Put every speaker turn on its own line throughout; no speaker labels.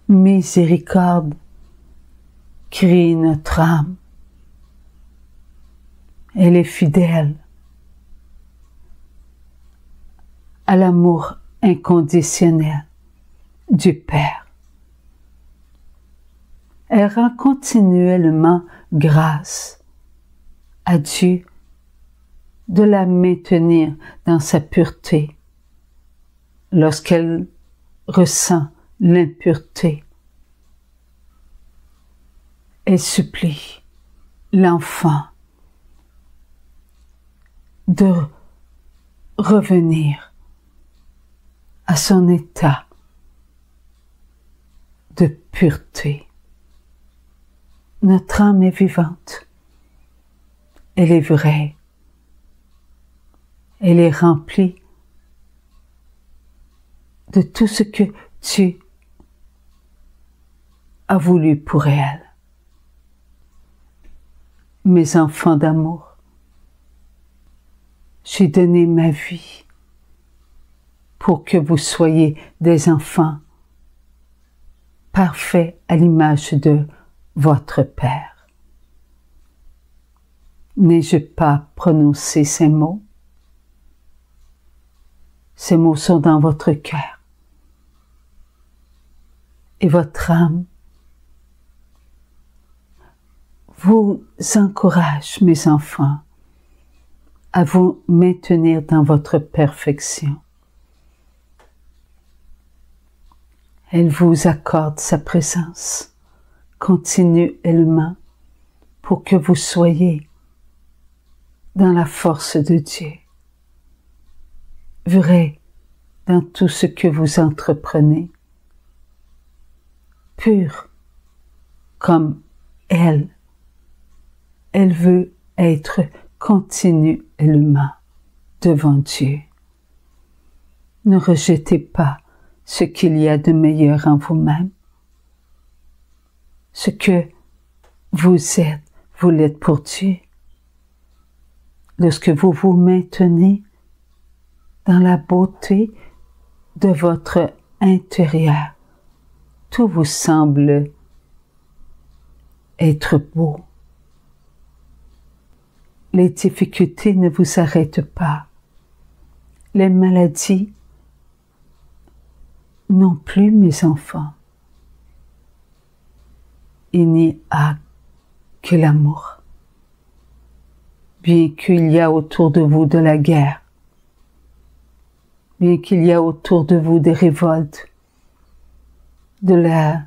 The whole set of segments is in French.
miséricorde, crie notre âme. Elle est fidèle à l'amour inconditionnel du Père. Elle rend continuellement grâce à Dieu de la maintenir dans sa pureté lorsqu'elle ressent l'impureté. Elle supplie l'enfant de revenir à son état de pureté. Notre âme est vivante, elle est vraie, elle est remplie de tout ce que Dieu a voulu pour elle. Mes enfants d'amour, j'ai donné ma vie pour que vous soyez des enfants parfaits à l'image de votre Père. N'ai-je pas prononcé ces mots? Ces mots sont dans votre cœur. Et votre âme vous encourage, mes enfants, à vous maintenir dans votre perfection. Elle vous accorde sa présence continuellement pour que vous soyez dans la force de Dieu, vrai dans tout ce que vous entreprenez, pur comme elle. Elle veut être continuellement devant Dieu. Ne rejetez pas ce qu'il y a de meilleur en vous-même. Ce que vous êtes, vous l'êtes pour Dieu. Lorsque vous vous maintenez dans la beauté de votre intérieur, tout vous semble être beau. Les difficultés ne vous arrêtent pas. Les maladies non plus, mes enfants. Il n'y a que l'amour. Bien qu'il y a autour de vous de la guerre, bien qu'il y a autour de vous des révoltes, de la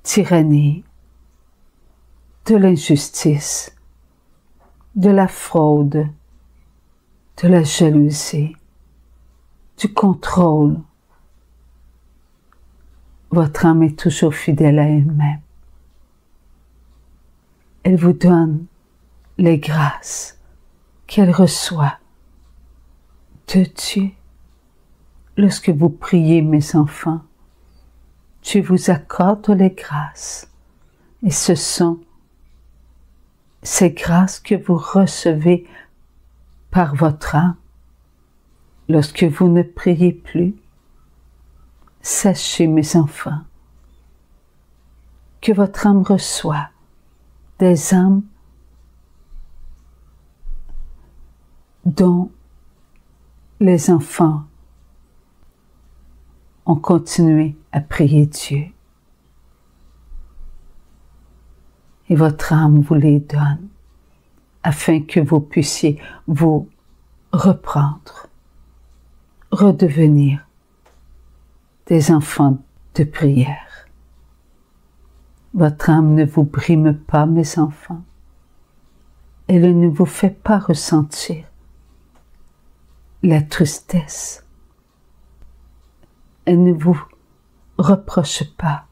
tyrannie, de l'injustice, de la fraude, de la jalousie, du contrôle. Votre âme est toujours fidèle à elle-même. Elle vous donne les grâces qu'elle reçoit de Dieu. Lorsque vous priez, mes enfants, Dieu vous accorde les grâces. Et ce sont ces grâces que vous recevez par votre âme. Lorsque vous ne priez plus, sachez, mes enfants, que votre âme reçoit des âmes dont les enfants ont continué à prier Dieu. Et votre âme vous les donne afin que vous puissiez vous reprendre, redevenir des enfants de prière. Votre âme ne vous brime pas, mes enfants. Elle ne vous fait pas ressentir la tristesse. Elle ne vous reproche pas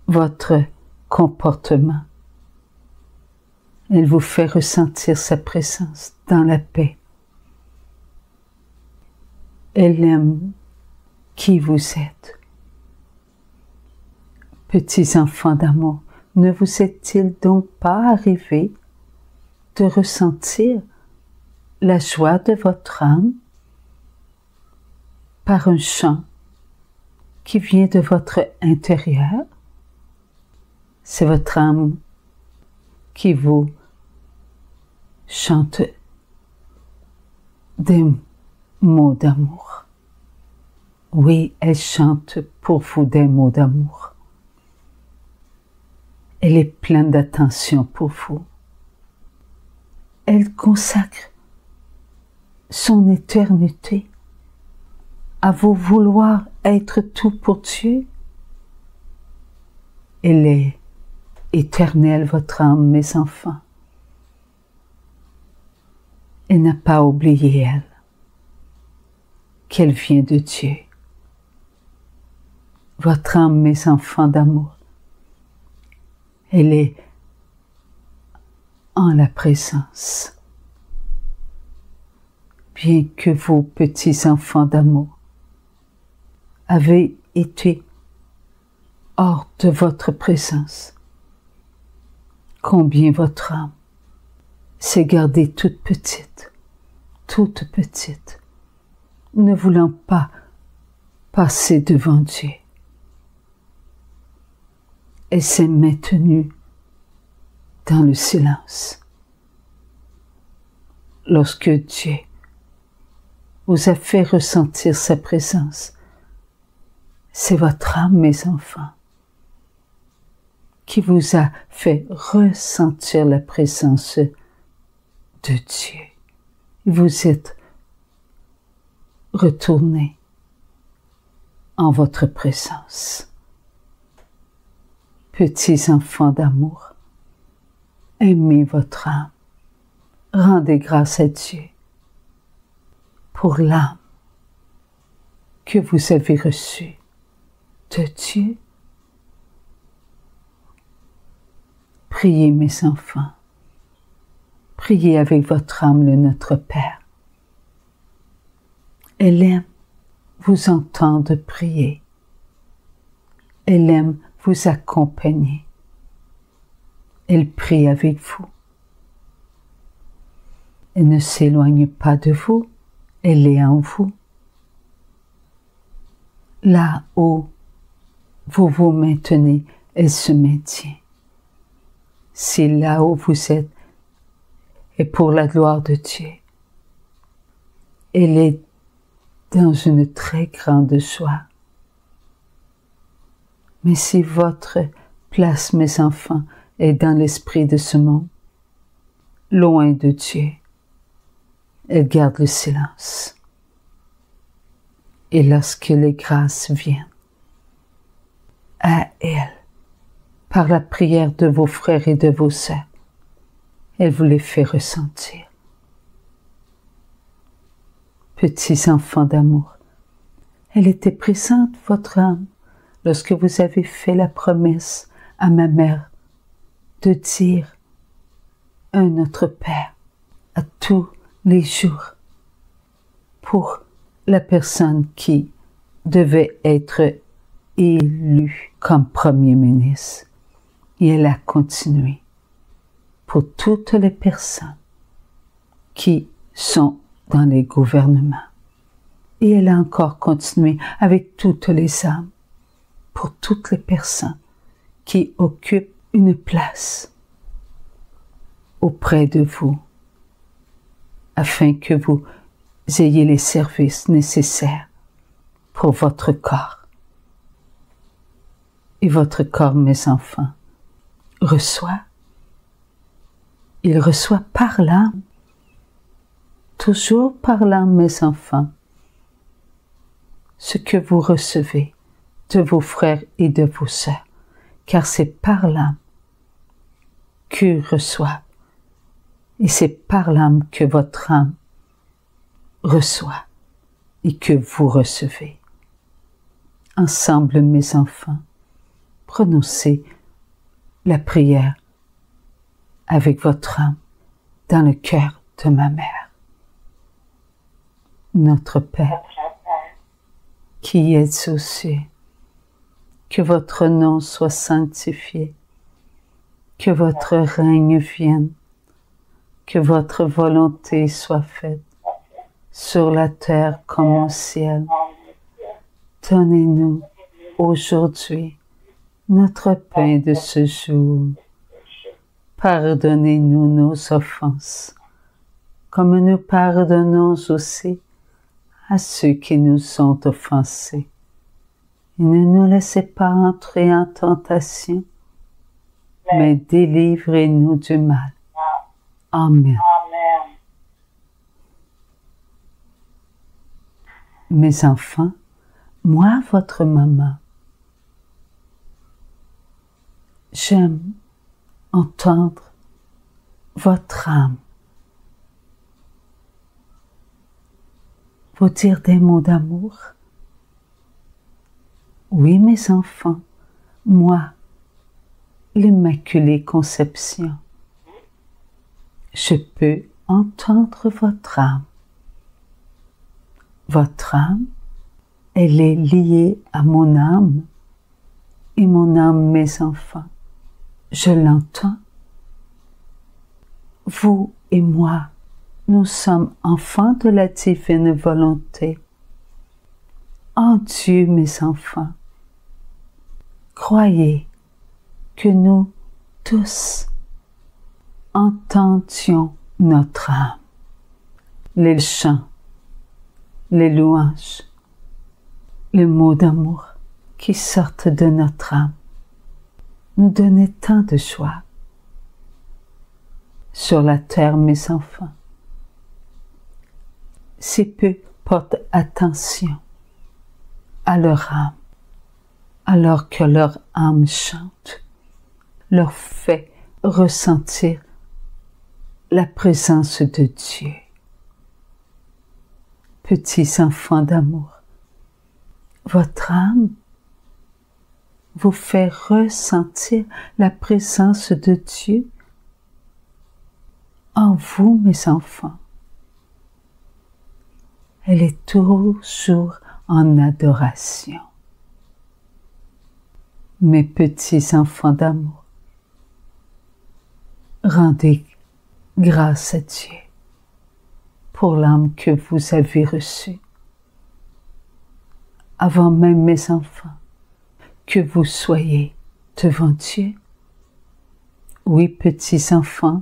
votre comportement. Elle vous fait ressentir sa présence dans la paix. Elle aime qui vous êtes. Petits enfants d'amour, ne vous est-il donc pas arrivé de ressentir la joie de votre âme par un chant qui vient de votre intérieur. C'est votre âme qui vous chante des mots d'amour. Oui, elle chante pour vous des mots d'amour. Elle est pleine d'attention pour vous. Elle consacre son éternité à vous vouloir être tout pour Dieu. Elle est éternelle, votre âme, mes enfants. Elle n'a pas oublié, elle, qu'elle vient de Dieu. Votre âme, mes enfants d'amour, elle est en la présence. Bien que vous, petits enfants d'amour, avez été hors de votre présence, combien votre âme s'est gardée toute petite, ne voulant pas passer devant Dieu. Elle s'est maintenue dans le silence. Lorsque Dieu vous a fait ressentir sa présence, c'est votre âme, mes enfants, qui vous a fait ressentir la présence de Dieu. Vous êtes retournés en votre présence. Petits enfants d'amour, aimez votre âme, rendez grâce à Dieu pour l'âme que vous avez reçue de Dieu. Priez, mes enfants, priez avec votre âme le Notre Père. Elle aime vous entendre prier. Elle aime vous accompagner. Elle prie avec vous. Elle ne s'éloigne pas de vous, elle est en vous. Là où vous vous maintenez, elle se maintient. Si là où vous êtes est pour la gloire de Dieu, elle est dans une très grande joie. Mais si votre place, mes enfants, est dans l'esprit de ce monde, loin de Dieu, elle garde le silence. Et lorsque les grâces viennent à elle, par la prière de vos frères et de vos sœurs, elle vous les fait ressentir. Petits enfants d'amour, elle était présente, votre âme, lorsque vous avez fait la promesse à ma mère de dire un Notre Père à tous les jours pour la personne qui devait être élue comme Premier ministre. Et elle a continué pour toutes les personnes qui sont dans les gouvernements. Et elle a encore continué avec toutes les âmes, pour toutes les personnes qui occupent une place auprès de vous, afin que vous ayez les services nécessaires pour votre corps. Et votre corps, mes enfants, il reçoit par l'âme, toujours par l'âme, mes enfants, ce que vous recevez de vos frères et de vos sœurs, car c'est par l'âme qu'ils reçoivent, et c'est par l'âme que votre âme reçoit et que vous recevez. Ensemble, mes enfants, prononcez la prière avec votre âme dans le cœur de ma mère. Notre Père, qui es aux cieux, que votre nom soit sanctifié, que votre règne vienne, que votre volonté soit faite, sur la terre comme au ciel. Donnez-nous aujourd'hui notre pain de ce jour. Pardonnez-nous nos offenses, comme nous pardonnons aussi à ceux qui nous ont offensés. Et ne nous laissez pas entrer en tentation, mais délivrez-nous du mal. Amen. Mes enfants, moi, votre maman, j'aime entendre votre âme vous dire des mots d'amour. Oui, mes enfants, moi, l'Immaculée Conception, je peux entendre votre âme. Votre âme, elle est liée à mon âme, et mon âme, mes enfants, je l'entends. Vous et moi, nous sommes enfants de la divine volonté. En Dieu, mes enfants, croyez que nous tous entendions notre âme, les chants, les louanges, les mots d'amour qui sortent de notre âme nous donnaient tant de joie. Sur la terre, mes enfants, si peu portent attention à leur âme, alors que leur âme chante, leur fait ressentir la présence de Dieu. Petits enfants d'amour, votre âme vous fait ressentir la présence de Dieu en vous, mes enfants. Elle est toujours en adoration. Mes petits enfants d'amour, rendez grâce à Dieu pour l'âme que vous avez reçue. Avant même, mes enfants, que vous soyez devant Dieu. Oui, petits enfants,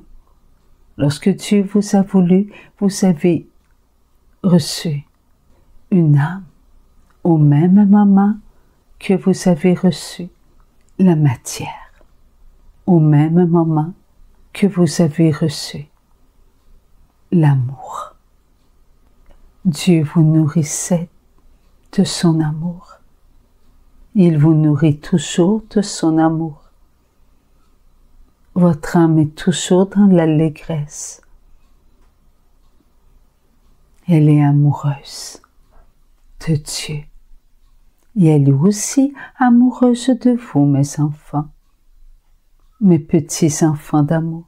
lorsque Dieu vous a voulu, vous avez reçu une âme au même moment que vous avez reçu la matière, au même moment que vous avez reçu l'amour. Dieu vous nourrissait de son amour. Il vous nourrit toujours de son amour. Votre âme est toujours dans l'allégresse. Elle est amoureuse de Dieu. Et elle est aussi amoureuse de vous, mes enfants, mes petits enfants d'amour.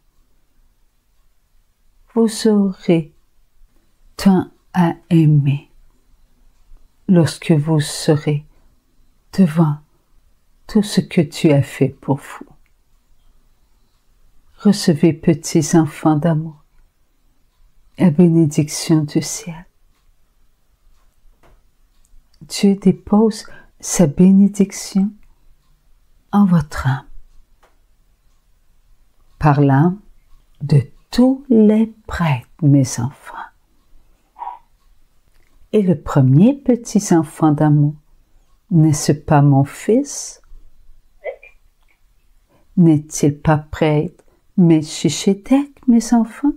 Vous aurez tant à aimer lorsque vous serez devant tout ce que Dieu a fait pour vous. Recevez, petits enfants d'amour, la bénédiction du ciel. Dieu dépose sa bénédiction en votre âme, par l'âme de tous les prêtres, mes enfants. Et le premier petit enfant d'amour, n'est-ce pas mon fils? N'est-il pas prêtre, Melchisédek, mes enfants?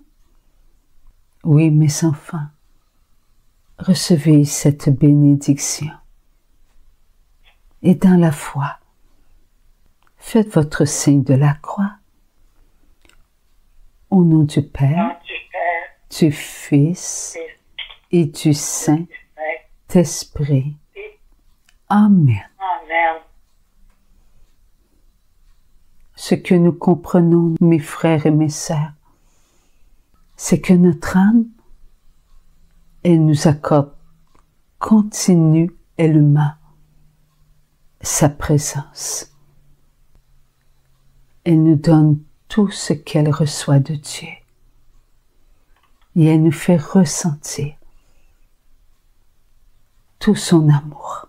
Oui, mes enfants, recevez cette bénédiction. Et dans la foi, faites votre signe de la croix. Au nom du Père, du Fils et du Saint-Esprit. Amen.
Amen.
Ce que nous comprenons, mes frères et mes sœurs, c'est que notre âme, elle nous accorde continuellement sa présence. Elle nous donne tout ce qu'elle reçoit de Dieu. Et elle nous fait ressentir tout son amour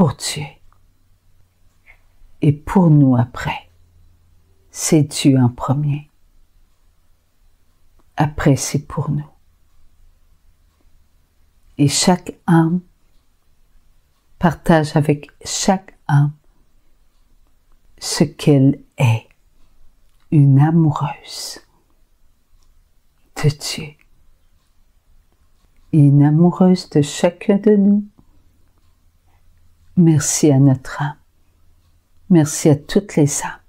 pour Dieu. Et pour nous après, c'est Dieu en premier. Après, c'est pour nous. Et chaque âme partage avec chaque âme ce qu'elle est, une amoureuse de Dieu. Et une amoureuse de chacun de nous. Merci à notre âme. Merci à toutes les âmes.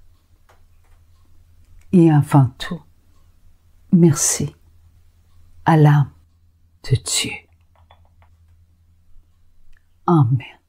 Et avant tout, merci à l'âme de Dieu. Amen.